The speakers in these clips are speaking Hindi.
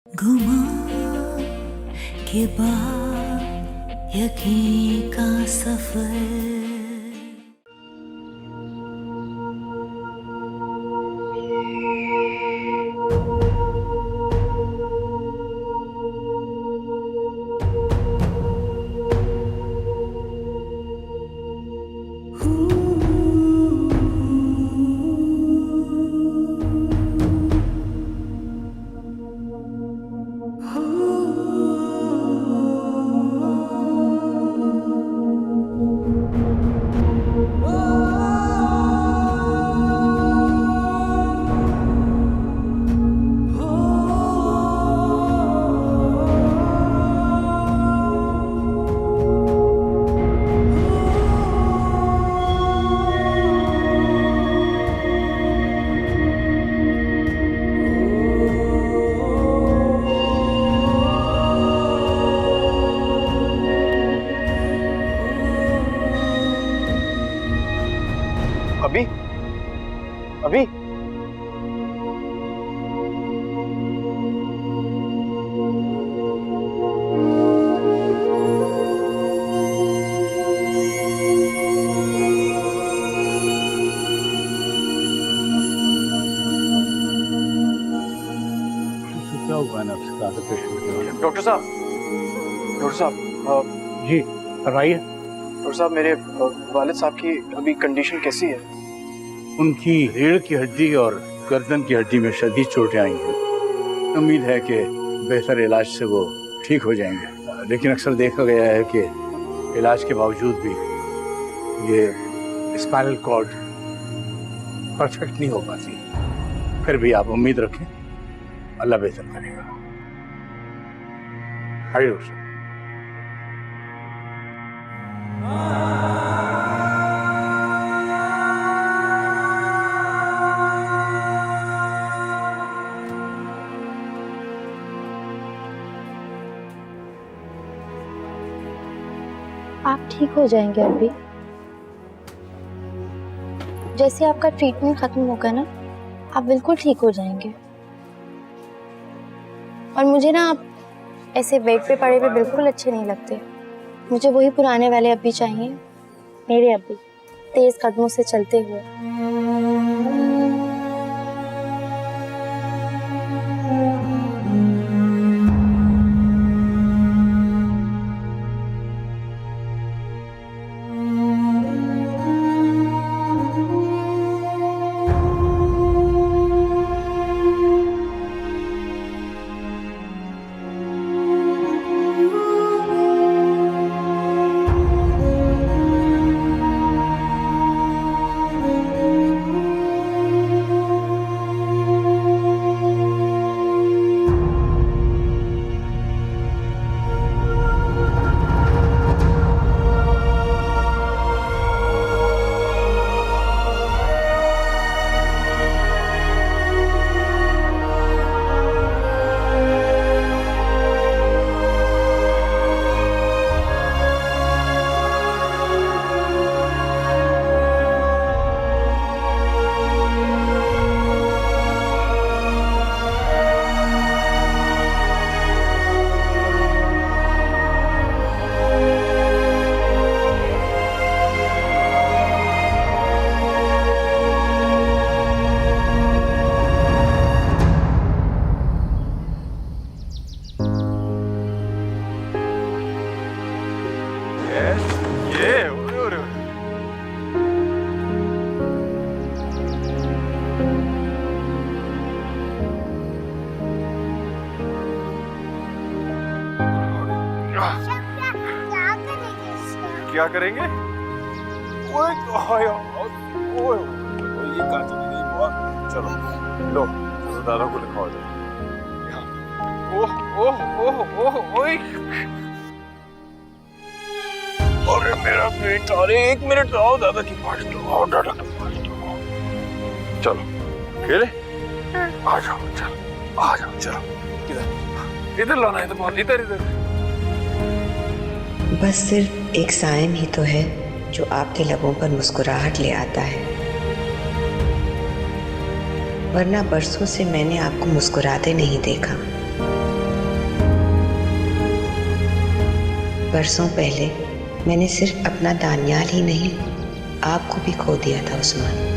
गुमान के बाद यकीन का सफर। अभी अभी क्या हुआ ना पेशेंट? डॉक्टर साहब, डॉक्टर साहब, जी कराइए। डॉक्टर साहब, मेरे वालिद साहब की अभी कंडीशन कैसी है? उनकी रीढ़ की हड्डी और गर्दन की हड्डी में शदीद चोटें आई हैं। उम्मीद है कि बेहतर इलाज से वो ठीक हो जाएंगे, लेकिन अक्सर देखा गया है कि इलाज के बावजूद भी ये स्पाइनल कॉर्ड परफेक्ट नहीं हो पाती। फिर भी आप उम्मीद रखें, अल्लाह बेहतर करेगा। आइए डॉक्टर साहब। आप ठीक हो जाएंगे अभी। जैसे आपका ट्रीटमेंट खत्म होगा ना, आप बिल्कुल ठीक हो जाएंगे। और मुझे ना आप ऐसे बेड पे पड़े हुए बिल्कुल अच्छे नहीं लगते। मुझे वही पुराने वाले अभी चाहिए, मेरे अभी, तेज कदमों से चलते हुए। क्या करेंगे? ओए ओए ओए, ये कांच नहीं हुआ। चलो लो, दादा को लिखवा दो। ओह ओह ओह ओह ओए, अरे मेरा पेट, अरे 1 मिनट आओ, दादा की पास दो, आओ दादा की पास दो। चलो खेले, आ जाओ, चलो आ जाओ, चलो इधर इधर लाना है, तो इधर इधर। बस सिर्फ एक सायम ही तो है जो आपके लबों पर मुस्कुराहट ले आता है, वरना बरसों से मैंने आपको मुस्कुराते नहीं देखा। बरसों पहले मैंने सिर्फ अपना दानियाल ही नहीं, आपको भी खो दिया था उस्मान।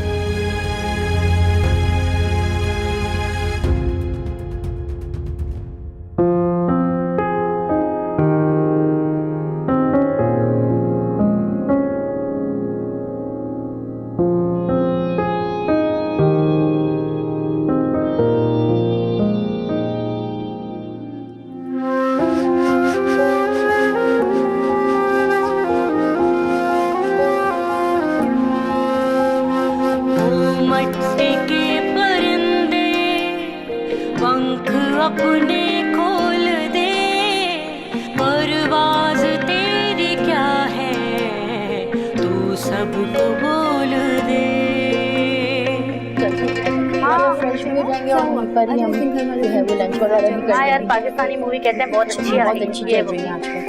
अपने खोल दे, परवाज़ तेरी क्या है, तू सबको बोल दे। हाँ यार, पाकिस्तानी मूवी कहते हैं बहुत अच्छी आ रही है।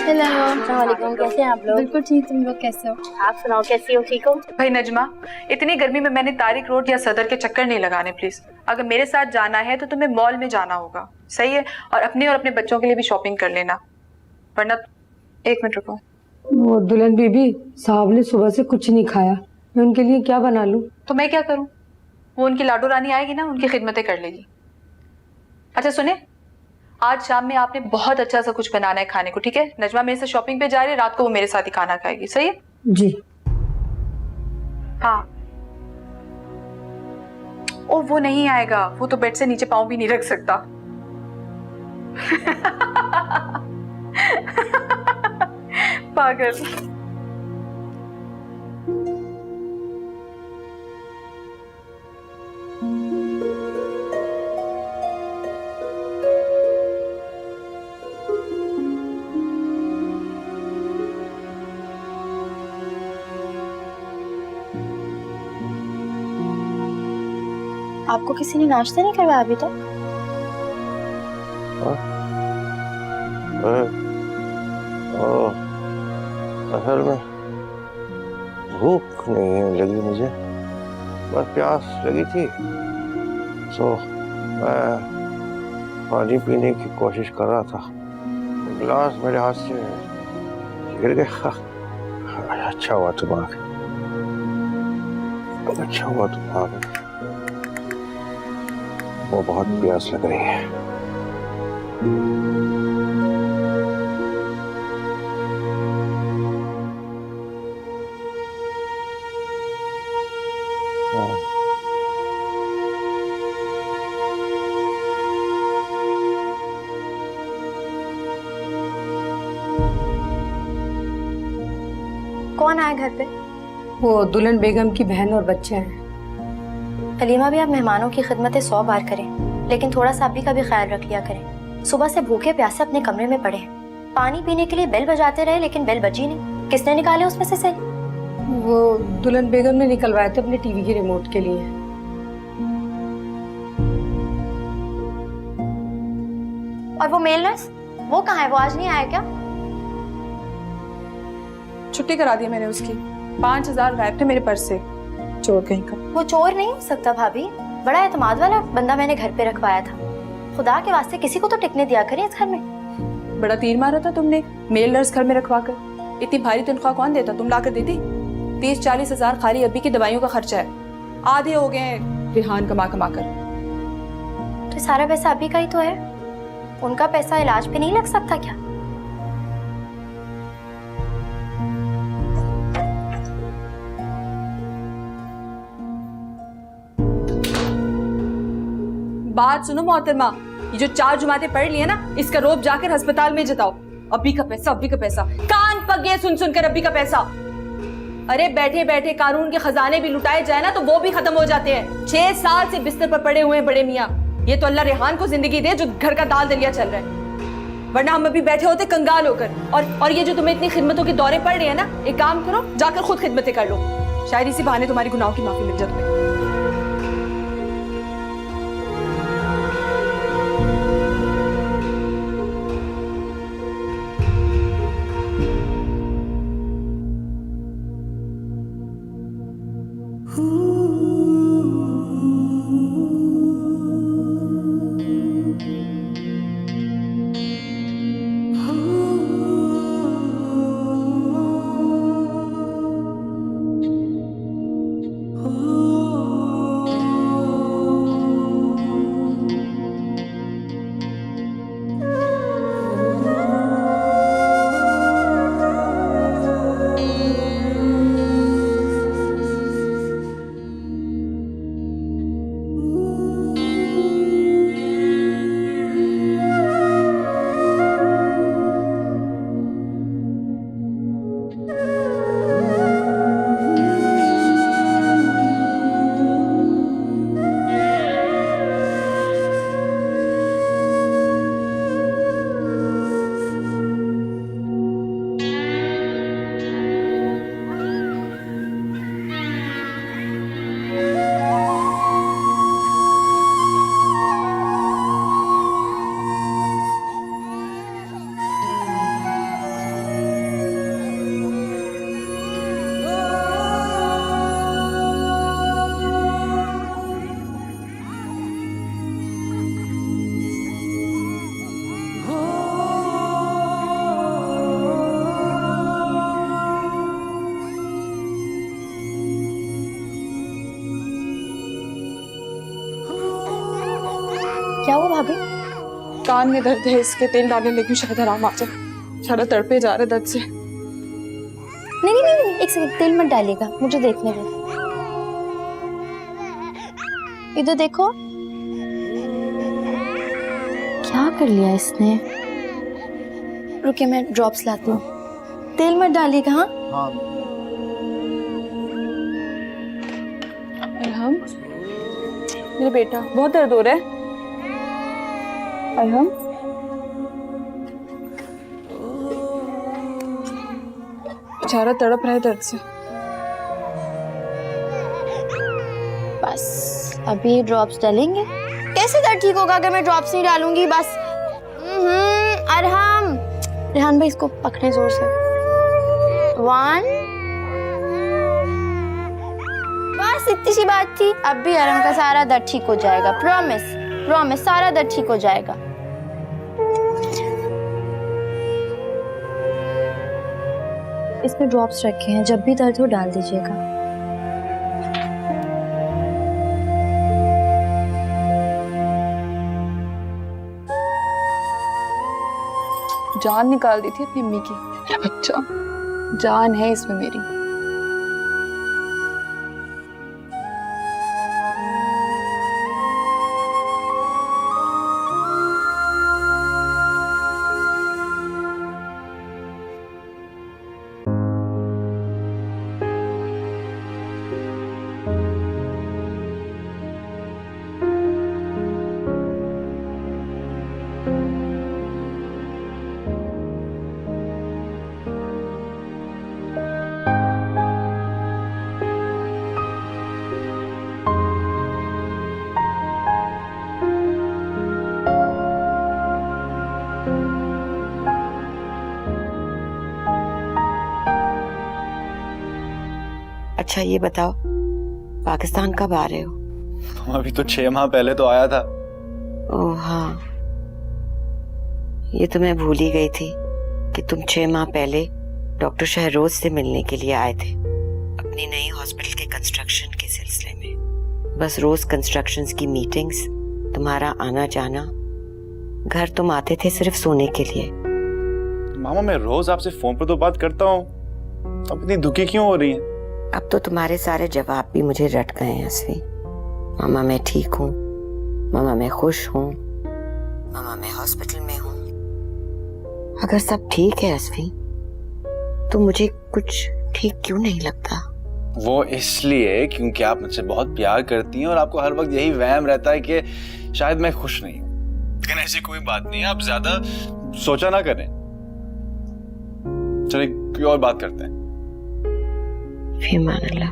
हेलो, अस्सलाम, कैसे हैं आप लोग? बिल्कुल ठीक, तुम लोग कैसे हो? आप सुनाओ, कैसी हो? ठीक हो? भाई नजमा, इतनी गर्मी में मैंने तारिक रोड या सदर के चक्कर नहीं लगाने प्लीज। अगर मेरे साथ जाना है तो तुम्हें मॉल में जाना होगा, सही है? और अपने बच्चों के लिए भी शॉपिंग कर लेना, वरना। एक मिनट रुको। वो दुल्हन बीबी साहब ने सुबह से कुछ नहीं खाया, मैं उनके लिए क्या बना लूं? तो मैं क्या करूं? वो उनकी लाडो रानी आएगी ना, उनकी खिदमतें कर लेगी। अच्छा सुने, आज शाम में आपने बहुत अच्छा सा कुछ बनाना है खाने को, ठीक है? नजमा मेरे से शॉपिंग पे जा रही है, रात को वो मेरे साथ ही खाना खाएगी, सही है? जी। हाँ। ओ वो नहीं आएगा, वो तो बेड से नीचे पाँव भी नहीं रख सकता। पागल। आपको किसी ने नाश्ता नहीं करवाया अभी तक? असल में भूख नहीं है लगी मुझे, बस प्यास लगी थी, तो मैं पानी पीने की कोशिश कर रहा था, गिलास मेरे हाथ से गिर गया। अच्छा हुआ तुम आ गए, अच्छा हुआ तुम आ गए। वो बहुत प्यास लग रही है। कौन आया घर पे? वो दुल्हन बेगम की बहन और बच्चे हैं। हलीमा भी आप मेहमानों की खिदमतें 100 बार करें, लेकिन थोड़ा सा अभी का भी ख्याल रख लिया करें। सुबह से भूखे प्यासे अपने कमरे में पड़े हैं, पानी पीने के लिए बेल बजाते रहे, लेकिन बेल बजी नहीं। किसने निकाले उसमें से सही? वो दुल्हन बेगम ने निकलवाए थे अपने टीवी के रिमोट के लिए। और वो मेल नर्स, वो कहाँ है? वो आज नहीं आया क्या? छुट्टी करा दी मैंने उसकी। 5000 गायब थे मेरे पर्स से, चोर कहीं का। वो चोर नहीं हो सकता भाभी, बड़ा एतमाद वाला बंदा मैंने घर पे रखवाया था। खुदा के वास्ते किसी को तो टिकने दिया करें इस घर में। बड़ा तीर मारा था तुमने, मेल नर्स घर में रखवा कर। इतनी भारी तनख्वाह कौन देता? तुम लाकर देती? 30-40 हजार खाली अभी की दवाइयों का खर्चा है, आधे हो गए हैं रिहान कमा कमा कर। तो सारा पैसा अभी का ही तो है, उनका पैसा इलाज पे नहीं लग सकता क्या? बात सुनो मोहतरमा, ये जो 4 जुमाते पढ़ लिए ना, इसका रोब जाकर अस्पताल में जताओ। अभी का पैसा, अभी का पैसा, कान पक गए सुन सुनकर अभी का पैसा। अरे बैठे बैठे कानून के खजाने भी लुटाए जाए ना तो वो भी खत्म हो जाते हैं। 6 साल से बिस्तर पर पड़े हुए हैं बड़े मियाँ। ये तो अल्लाह रेहान को जिंदगी दे जो घर का दाल दलिया चल रहा है, वरना हम अभी बैठे होते कंगाल होकर। और ये जो तुम्हें इतनी खिदमतों के दौरे पड़ रहे हैं ना, एक काम करो, जाकर खुद खिदमतें कर लो, शायद इसी बहाने तुम्हारी गुनाहों की माफी मिल जाए तुम्हें। कान में दर्द है, इसके तेल डालने लगी, शायद आराम आ जाए। सारा तड़पे जा रहे दर्द से। नहीं नहीं नहीं नहीं, एक सेकंड, तेल मत डालिएगा, मुझे देखने दो। इधर देखो, क्या कर लिया इसने। रुकिए मैं ड्रॉप्स लाती हूँ, तेल मत डालिएगा। हाँ अरहम, मेरे बेटा बहुत दर्द हो रहा है। अरहम, बेचारा तड़प रहा है दर्द से। बस अभी ड्रॉप्स डालेंगे। कैसे दर्द ठीक होगा अगर मैं ड्रॉप्स नहीं डालूंगी। बस अरहम, रेहान भाई इसको पकड़े जोर से। 1, बस इतनी सी बात थी। अब भी अरहम का सारा दर्द ठीक हो जाएगा, प्रॉमिस प्रॉमिस, सारा दर्द ठीक हो जाएगा। इसमें ड्रॉप्स रखे हैं, जब भी दर्द हो डाल दीजिएगा। जान निकाल दी थी अपनी अम्मी की। क्या बच्चा, जान है इसमें मेरी। अच्छा ये बताओ, पाकिस्तान कब आ रहे हो? अभी तो 6 माह पहले तो आया था। ओह हाँ, ये तो मैं भूल ही गई थी कि तुम 6 माह पहले डॉक्टर शहरोज से मिलने के लिए आए थे, अपनी नई हॉस्पिटल के कंस्ट्रक्शन के सिलसिले में। बस रोज कंस्ट्रक्शंस की मीटिंग्स, तुम्हारा आना जाना, घर तुम आते थे सिर्फ सोने के लिए। मामा मैं रोज आपसे फोन पर तो बात करता हूँ, अब इतनी दुखी क्यों हो रही हैं? अब तो तुम्हारे सारे जवाब भी मुझे रट गए हैं असफी। मामा मैं ठीक हूँ, मामा मैं खुश हूँ, मामा मैं हॉस्पिटल में हूँ। अगर सब ठीक है असफी, तो मुझे कुछ ठीक क्यों नहीं लगता? वो इसलिए क्योंकि आप मुझसे बहुत प्यार करती हैं और आपको हर वक्त यही वहम रहता है कि शायद मैं खुश नहीं हूँ। लेकिन ऐसी कोई बात नहीं है, आप ज्यादा सोचा ना करें। चलिए कोई और बात करते हैं। फ़ीमान अल्लाह।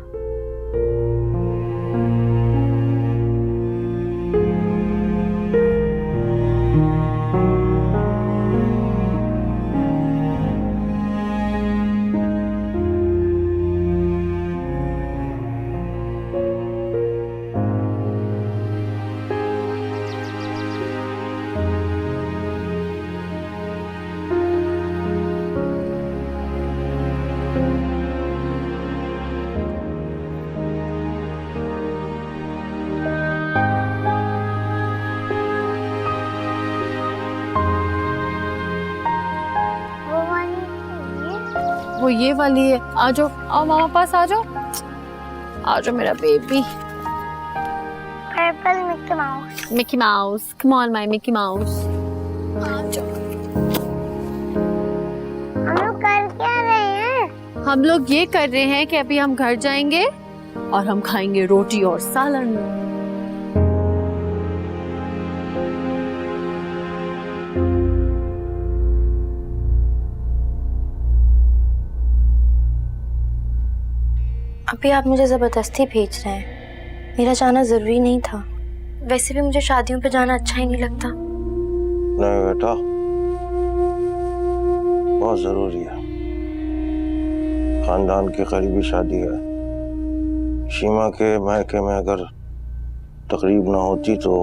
वो ये वाली है। आ जाओ, आओ मामा पास आ जाओ, आ जाओ मेरा baby. Purple Mickey Mouse. Mickey Mouse, come on my Mickey Mouse. आ जाओ। हम लोग कर क्या रहे हैं? हम लोग ये कर रहे हैं कि अभी हम घर जाएंगे और हम खाएंगे रोटी और सालन। अभी आप मुझे जबरदस्ती भेज रहे हैं, मेरा जाना जरूरी नहीं था। वैसे भी मुझे शादियों पे जाना अच्छा ही नहीं लगता। नहीं बेटा, बहुत जरूरी है। खानदान की करीबी शादी है। शीमा के मायके में अगर तकरीब ना होती तो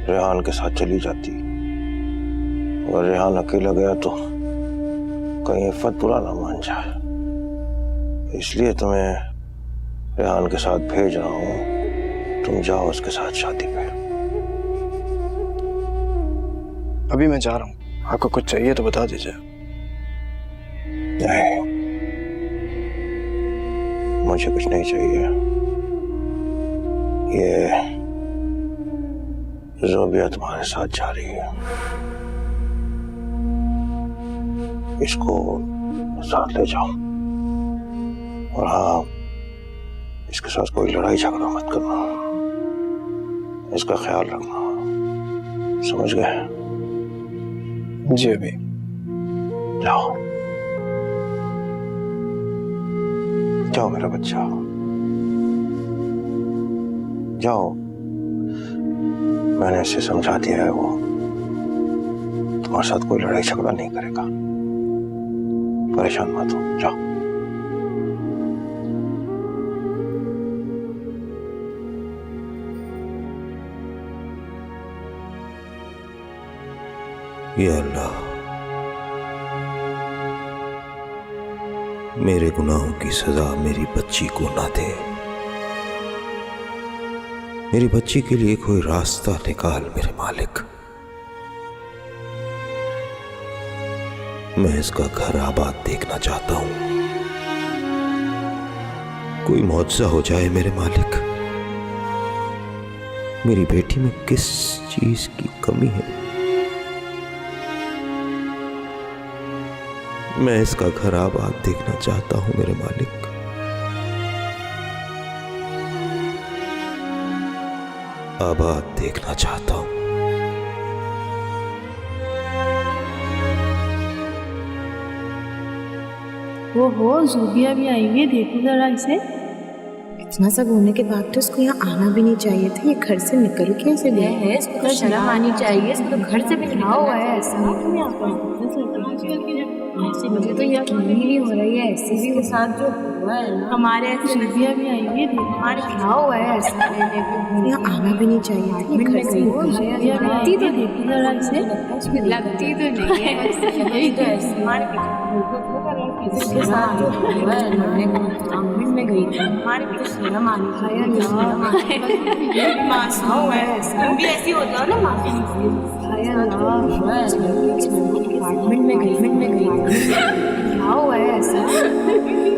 रेहान के साथ चली जाती। अगर रेहान अकेला गया तो कहीं इफ़्फ़त बुरा ना मान जाए, इसलिए तुम्हें रेहान के साथ भेज रहा हूँ। तुम जाओ उसके साथ शादी पे। अभी मैं जा रहा हूँ, आपको कुछ चाहिए तो बता दीजिए। नहीं, मुझे कुछ नहीं चाहिए। ये ज़ोबिया तुम्हारे साथ जा रही है, इसको साथ ले जाओ। और हाँ, इसके साथ कोई लड़ाई झगड़ा मत करना, इसका ख्याल रखना, समझ गए? जी अभी। जाओ जाओ मेरा बच्चा, जाओ। मैंने इसे समझा दिया है, वो तुम्हारे साथ कोई लड़ाई झगड़ा नहीं करेगा। परेशान मत हो, जाओ। या अल्लाह, मेरे गुनाहों की सजा मेरी बच्ची को ना दे। मेरी बच्ची के लिए कोई रास्ता निकाल मेरे मालिक। मैं इसका घर आबाद देखना चाहता हूं। कोई मौजज़ा हो जाए मेरे मालिक। मेरी बेटी में किस चीज की कमी है? मैं इसका घर आबाद देखना चाहता हूं मेरे मालिक। आबाद देखना चाहता हूं। वो हो ज़ोबिया भी आई है, देखो जरा इसे। इतना सब होने के बाद तो इसको यहाँ आना भी नहीं चाहिए था। ये घर से निकल के ऐसे गया है, इसको तो शर्म आनी चाहिए। इसको तो घर से भी निकला हुआ है ऐसा। मुझे तो यकीन ही नहीं हो रहा है ऐसे भी के साथ जो हुआ है ना। हमारे ऐसे ज़ोबिया भी आई है, हमारे क्या हुआ है ऐसा। यहाँ आना भी नहीं चाहिए। ये घर से लगती तो देखी जरा इसे, लगती तो नहीं है। यही तो ऐसे इसके साथ जो हुआ है ना, में गई थी। हमारे भी शर्म आनी चाहिए। मासूम है, तुम भी ऐसी हो जाओ ना। माफी अपार्टमेंट में गई क्या हुआ है ऐसा।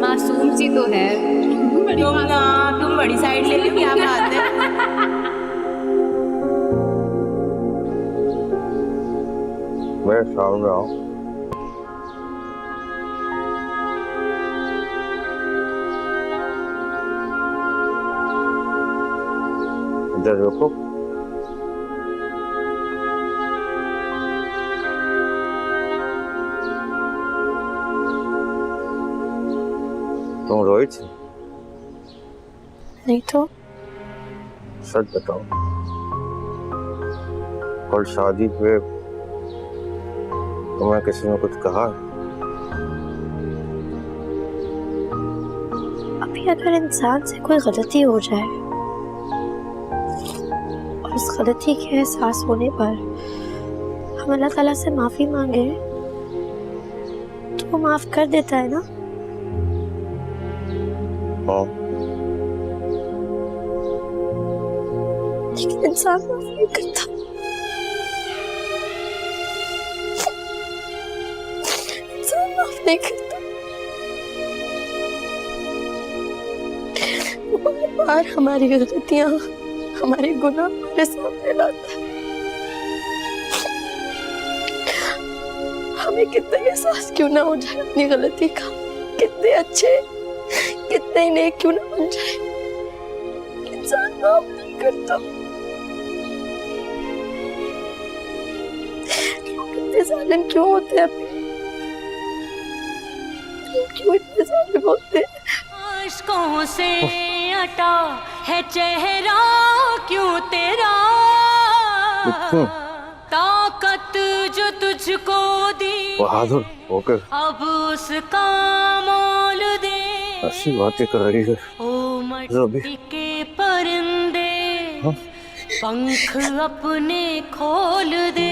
मासूम सी तो है। तुम बड़ी साइड ले लो, क्या बात है। मेरे सामने आओ। इधर देखो। तुम रोई थी? नहीं तो। सच बताओ, कल शादी पे तुम्हें किसी ने कुछ कहा? अभी अगर इंसान से कोई गलती हो जाए और उस गलती के एहसास होने पर हम अल्लाह ताला से माफी मांगे तो वो माफ कर देता है ना। हाँ। लेकिन इंसान माफ नहीं करता। इंसान माफ नहीं करता। वो बार हमारी गलतियां, हमारे गुनाह हमारे सामने लाता है। हमें कितना एहसास क्यों ना हो जाए अपनी गलती का, कितने अच्छे कितने ही नेक क्यों ना बन जाए, इंसान माफ नहीं करता। इतने जालिम क्यों होते हैं? क्यों इतने जालिम होते हैं? आशिकों से अटा है चेहरा क्यों तेरा, ताकत जो तुझको दी बहादुर होकर अब उसका मोल दे। ऐसी बातें कर रही है ओ मट्टी के परिंदे पंख अपने खोल दे।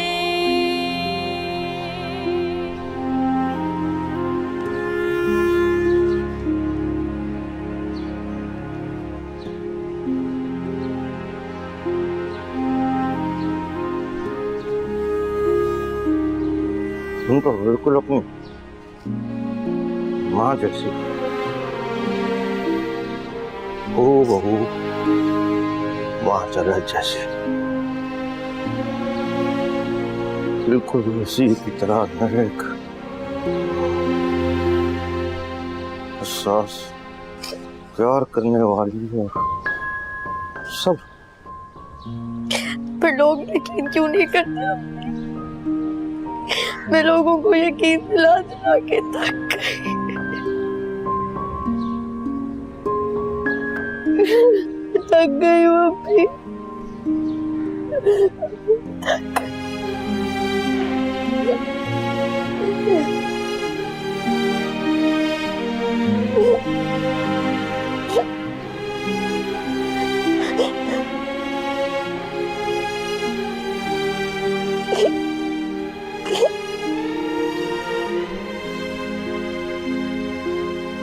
तुम तो बिल्कुल अपनी माँ जैसी हो बहू माँ जन्नत जैसे, बिल्कुल उसी की तरह नेक, एहसास, प्यार करने वाली है सब। पर लोग यकीन क्यों नहीं करते? मैं लोगों को यकीन दिला दिला के थक गई हूँ अभी।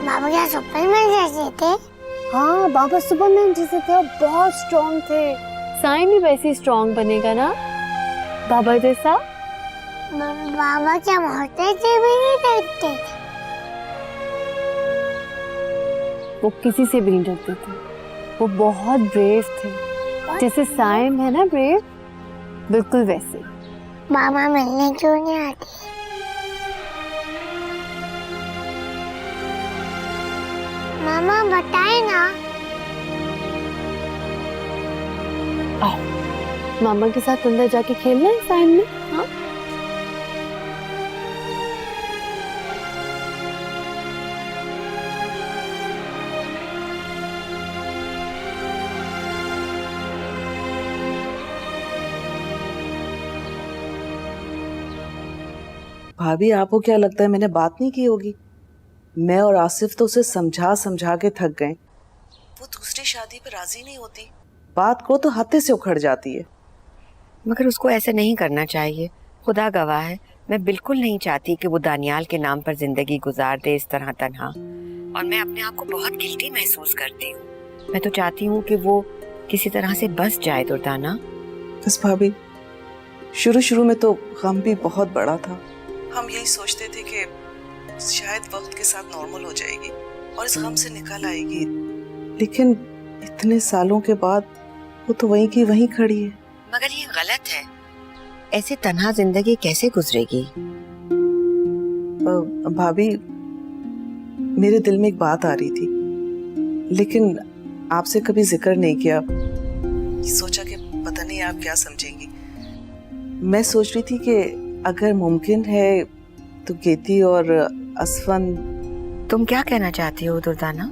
बाबा क्या सुपरमैन जैसे थे? हाँ, बाबा सुपरमैन जैसे थे और बहुत स्ट्रॉन्ग थे। साइम भी वैसे स्ट्रॉन्ग बनेगा ना बाबा जैसा। बाबा क्या मरते थे भी नहीं डरते थे? वो किसी से भी नहीं डरते थे, वो बहुत ब्रेव थे। जैसे साइम है ना ब्रेव, बिल्कुल वैसे। मामा मिलने क्यों नहीं आती? मामा बताए ना। आओ मामा के साथ अंदर जाके खेलना है साइम में। हाँ भाभी, आपको क्या लगता है मैंने बात नहीं की होगी? मैं और आसिफ तो उसे समझा समझा के थक गए। वो दूसरी शादी पर राजी नहीं होती, बात को तो हाथे से उखड़ जाती है। मगर उसको ऐसे नहीं करना चाहिए। खुदा गवाह है, मैं बिल्कुल नहीं चाहती कि वो दानियाल के नाम पर जिंदगी गुजार दे इस तरह तन्हा। और मैं अपने आप को बहुत गिल्टी महसूस करती हूँ। मैं तो चाहती हूँ कि वो किसी तरह से बस जाए दुर्दाना। बस भाभी, शुरू शुरू में तो गम भी बहुत बड़ा था। हम यही सोचते थे कि शायद वक्त के साथ नॉर्मल हो जाएगी और इस गम से निकल आएगी, लेकिन इतने सालों के बाद वो तो वहीं की वहीं खड़ी है। मगर ये गलत है, ऐसे तन्हा जिंदगी कैसे गुजरेगी? भाभी, मेरे दिल में एक बात आ रही थी, लेकिन आपसे कभी जिक्र नहीं किया। सोचा कि पता नहीं आप क्या समझेंगी। मैं सोच रही थी कि अगर मुमकिन है तो गेती और असफन। तुम क्या कहना चाहती हो दुर्दाना?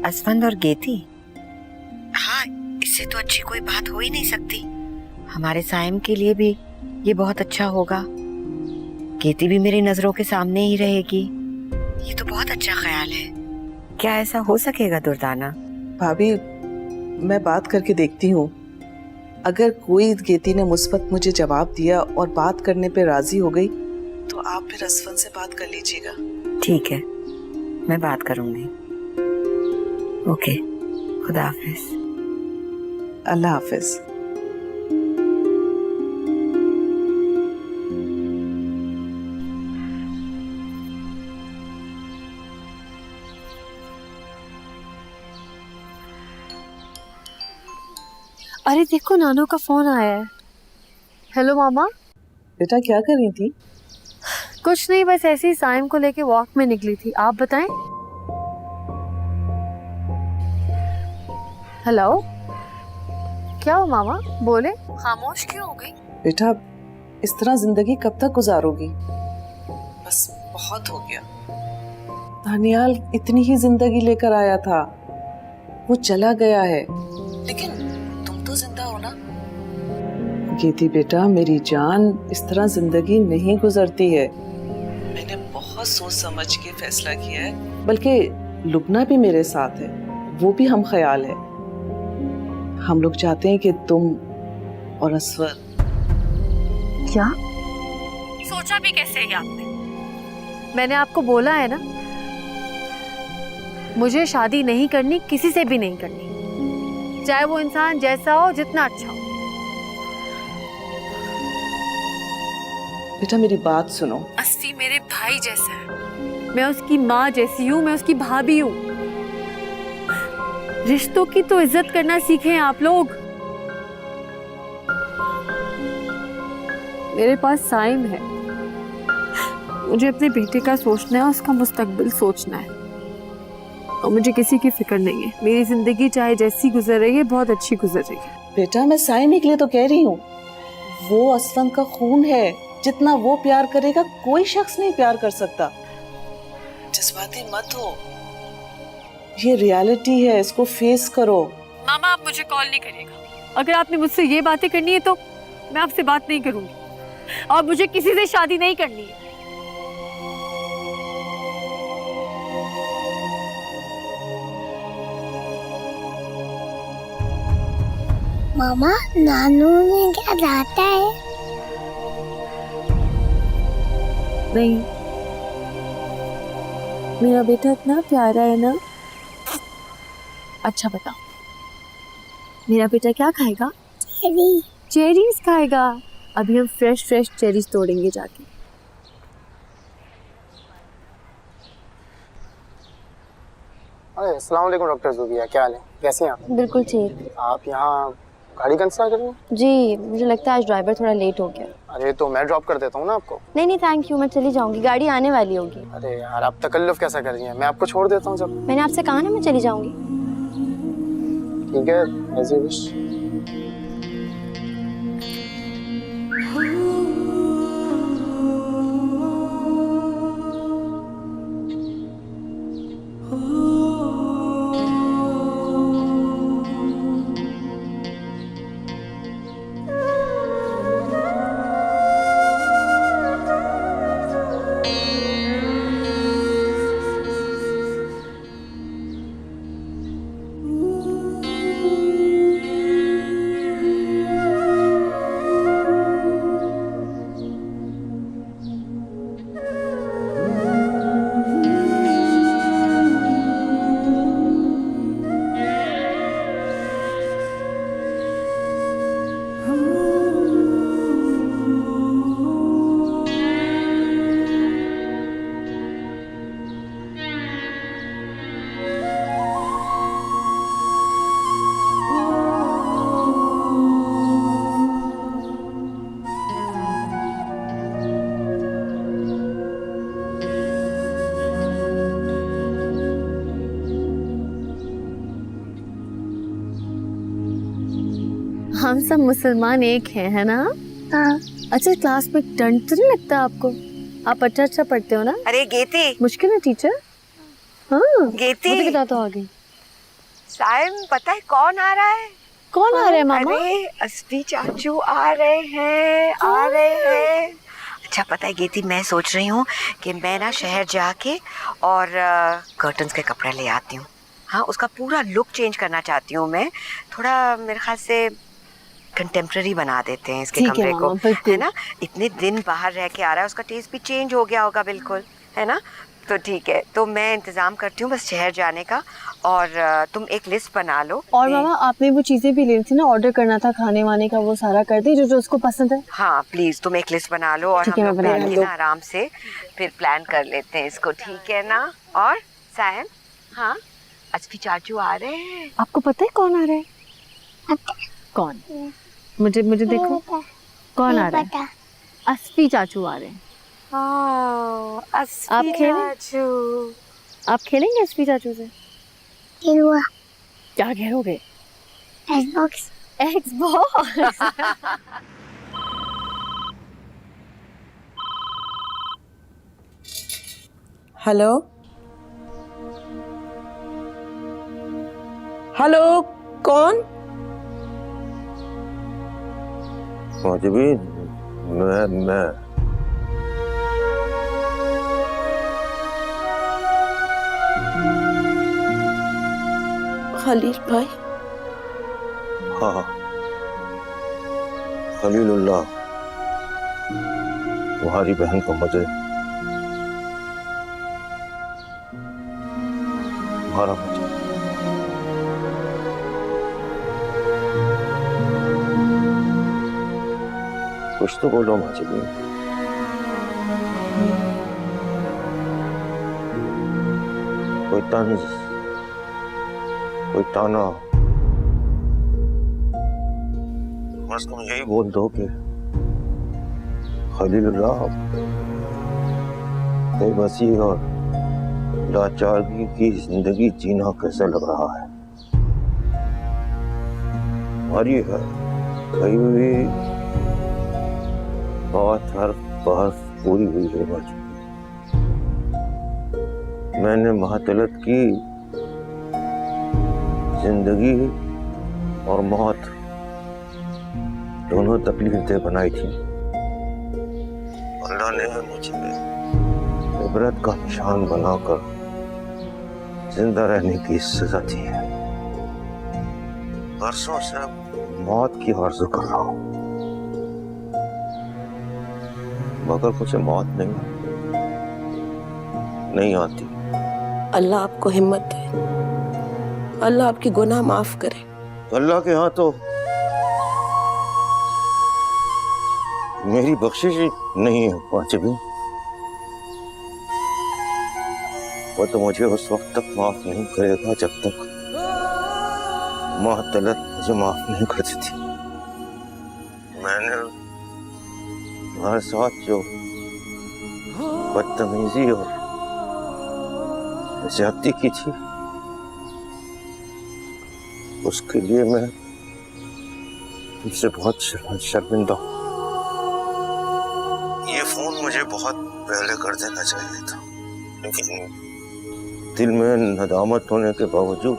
असफंद और गेती? हाँ, इससे तो अच्छी कोई बात हो ही नहीं सकती। हमारे साइम के लिए भी ये बहुत अच्छा होगा। गेती भी मेरी नजरों के सामने ही रहेगी। ये तो बहुत अच्छा ख्याल है। क्या ऐसा हो सकेगा दुर्दाना? भाभी, मैं बात करके देखती हूँ। अगर कोई गेती ने मुस्बत मुझे जवाब दिया और बात करने पे राजी हो गई तो आप फिर असफन से बात कर लीजिएगा। ठीक है, मैं बात करूंगी। ओके, खुदा हाफिज। अल्लाह हाफिज। अरे देखो, नानो का फोन आया है। हेलो मामा। बेटा, क्या कर रही थी? कुछ नहीं, बस ऐसे ही साइम को लेके वॉक में निकली थी। आप बताएं। हेलो, क्या हो मामा? बोले, खामोश क्यों हो गई? बेटा, इस तरह जिंदगी कब तक गुजारोगी? बस बहुत हो गया। दानियाल इतनी ही जिंदगी लेकर आया था, वो चला गया है, लेकिन तुम तो जिंदा हो ना। गेती बेटा, मेरी जान, इस तरह जिंदगी नहीं गुजरती है। मैंने बहुत सोच समझ के फैसला किया है, बल्कि लुबना भी मेरे साथ है, वो भी हम ख्याल है। हम लोग चाहते हैं कि तुम और असवर। क्या सोचा भी कैसे है आपने? मैंने आपको बोला है ना, मुझे शादी नहीं करनी, किसी से भी नहीं करनी, चाहे वो इंसान जैसा हो, जितना अच्छा हो। बेटा मेरी बात सुनो। असफी मेरे भाई जैसा है, मैं उसकी माँ जैसी हूँ, मैं उसकी भाभी हूँ। रिश्तों की तो इज्जत करना सीखें आप लोग। मेरे पास साइम है, मुझे अपने बेटे का सोचना है, उसका मुस्तकबिल सोचना है, और मुझे किसी की फिक्र नहीं है। मेरी जिंदगी चाहे जैसी गुजर रही है, बहुत अच्छी गुजर रही है। बेटा मैं साइम के लिए तो कह रही हूँ, वो असफंद का खून है, जितना वो प्यार करेगा कोई शख्स नहीं प्यार कर सकता। जज्बाती मत हो, ये रियलिटी है, इसको फेस करो। मामा आप मुझे कॉल नहीं करिएगा। अगर आपने मुझसे ये बातें करनी है तो मैं आपसे बात नहीं करूंगी, और मुझे किसी से शादी नहीं करनी है। मामा नानू ने क्या डांटा है? नहीं, मेरा बेटा इतना प्यारा है ना। अच्छा बताओ, मेरा बेटा क्या खाएगा? चेरीज खाएगा। अभी हम फ्रेश चेरीज तोड़ेंगे जाके। अरे अस्सलाम वालेकुम डॉक्टर ज़ुबिया, क्या हाल है, कैसे हैं आप? बिल्कुल ठीक। आप यहाँ गाड़ी कंसल्ट कर रही हैं? जी मुझे लगता है आज ड्राइवर थोड़ा लेट हो गया। अरे तो मैं ड्रॉप कर देता हूँ ना आपको। नहीं थैंक यू, मैं चली जाऊंगी, गाड़ी आने वाली होगी। अरे यार आप तकल्लुफ़ कैसा कर रही हैं, मैं आपको छोड़ देता हूँ जब। मैंने आपसे कहा ना मैं चली जाऊंगी। ठीक है, एज यू विश। हम सब मुसलमान एक हैं, है ना? हाँ। अच्छा क्लास में डर तो नहीं लगता आपको? आप अच्छा पढ़ते हो ना? अरे गेती, मुश्किल है टीचर। हाँ गेती मुझे बता तो आगे। साइम पता है कौन आ रहा है? कौन आ रहा है मामा? अरे असफी चाचू आ रहे हैं, आ रहे हैं। अच्छा पता है गेती, मैं सोच रही हूँ कि मैं ना शहर जाके और कर्टन्स के कपड़े ले आती हूँ। हाँ उसका पूरा लुक चेंज करना चाहती हूँ मैं, थोड़ा मेरे ख्याल से कंटेम्प्रेरी बना देते हैं इसके कमरे को, है ना? इतने दिन बाहर रह के आ रहा है, उसका टेस्ट भी चेंज हो गया होगा बिल्कुल, है ना? तो ठीक है, तो मैं इंतजाम करती हूँ बस शहर जाने का, और तुम एक लिस्ट बना लो। और मामा आपने वो चीजें भी लेनी थी ना, ऑर्डर करना था खाने वाने का, वो सारा कर दे जो उसको पसंद है। हाँ प्लीज तुम एक लिस्ट बना लो, और हम लोग बैठ के ना आराम से फिर प्लान कर लेते हैं इसको, ठीक है ना? और सायम, हाँ असफी चाचू आ रहे हैं। आपको पता है कौन आ रहा है? कौन? मुझे देखो कौन आ रहा है? असफी चाचू आ रहे हैं। असफी चाचू, आप खेलेंगे असफी चाचू से? क्या खेलोगे? एक्सबॉक्स। हेलो हेलो, कौन? मुझे भी मैं खलील भाई। हाँ खलीलुल्लाह, तुम्हारी बहन को मुझे तुम्हारा मुझे कुछ तो बोलो माजी भी। कोई तंज, कोई ताना, बस तुम यही बोल दो कि खलीलुल्लाह बेबसी और लाचारगी की जिंदगी जीना कैसे लग रहा है। हमारी है कहीं भी बात हर बहस पूरी हुई है। मैंने महातलत की जिंदगी और मौत दोनों तकलीफें बनाई थी। अल्लाह ने मुझे इबरत का निशान बनाकर जिंदा रहने की सजा दी है। बरसों से मौत की आरज़ू कर रहा हूं, मगर मुझे मौत नहीं आती। अल्लाह आपको हिम्मत दे, अल्लाह आपकी गुनाह माफ करे। अल्लाह के यहाँ तो मेरी बख्शिश ही नहीं है पांचवी। वो तो मुझे उस वक्त तक माफ नहीं करेगा जब तक महातलत मुझे माफ नहीं करती थी। मैंने तुम्हारे साथ जो बदतमीजी और ज्यादती की थी उसके लिए मैं तुमसे बहुत शर्मिंदा हूं। ये फोन मुझे बहुत पहले कर देना चाहिए था, लेकिन दिल में नदामत होने के बावजूद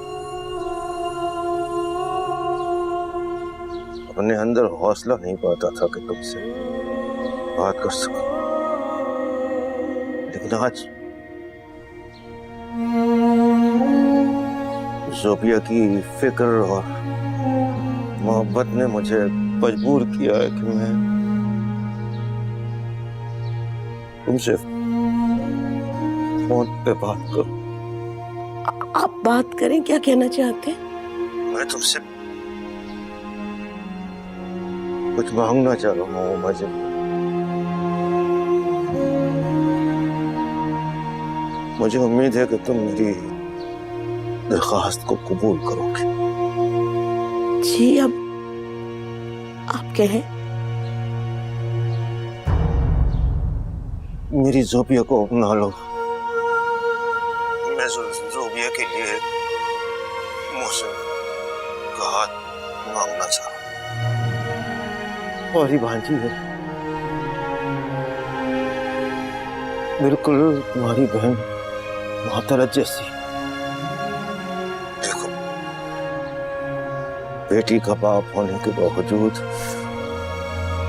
अपने अंदर हौसला नहीं पाता था कि तुमसे बात कर सकूं। लेकिन आज ज़ोबिया की फिक्र और मोहब्बत ने मुझे मजबूर किया है कि मैं तुमसे फोन पे बात करूं। आप बात करें, क्या कहना चाहते हैं? मैं तुमसे कुछ मांगना चाह रहा हूँ मजे। मुझे उम्मीद है कि तुम मेरी दरख्वास्त को कबूल करोगे। जी, अब आप कहें। मेरी ज़ोबिया को अपना लो। मैं ज़ोबिया के लिए मुझसे का हाथ मांगना चाहूँ। और ही भांजी है, बिल्कुल तुम्हारी बहन महातलत जैसी। देखो, बेटी का बाप होने के बावजूद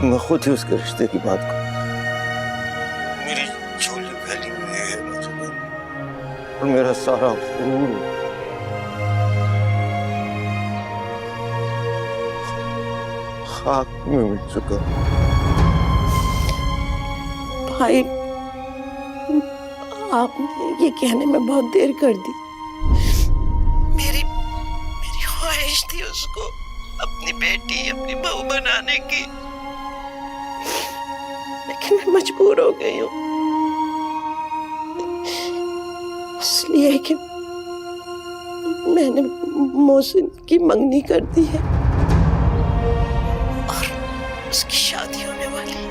मैं खुद ही उसके रिश्ते की बात करूं। मेरी झोली फैली हुई है मुझे, और मेरा सारा गुरूर खाक में मिल चुका। भाई, आपने ये कहने में बहुत देर कर दी। मेरी ख्वाहिश थी उसको अपनी बेटी, अपनी बहू बनाने की, लेकिन मैं मजबूर हो गई हूँ। इसलिए कि मैंने मोहसिन की मंगनी कर दी है और उसकी शादी होने वाली है।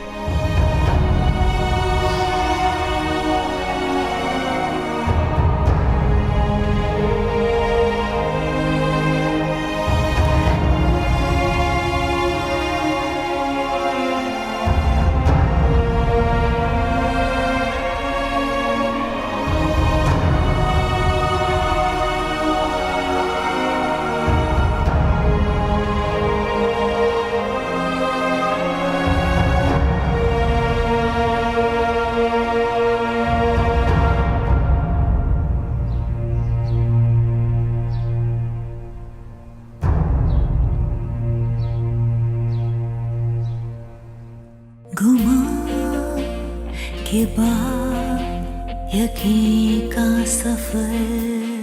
के बाद यकीन का सफर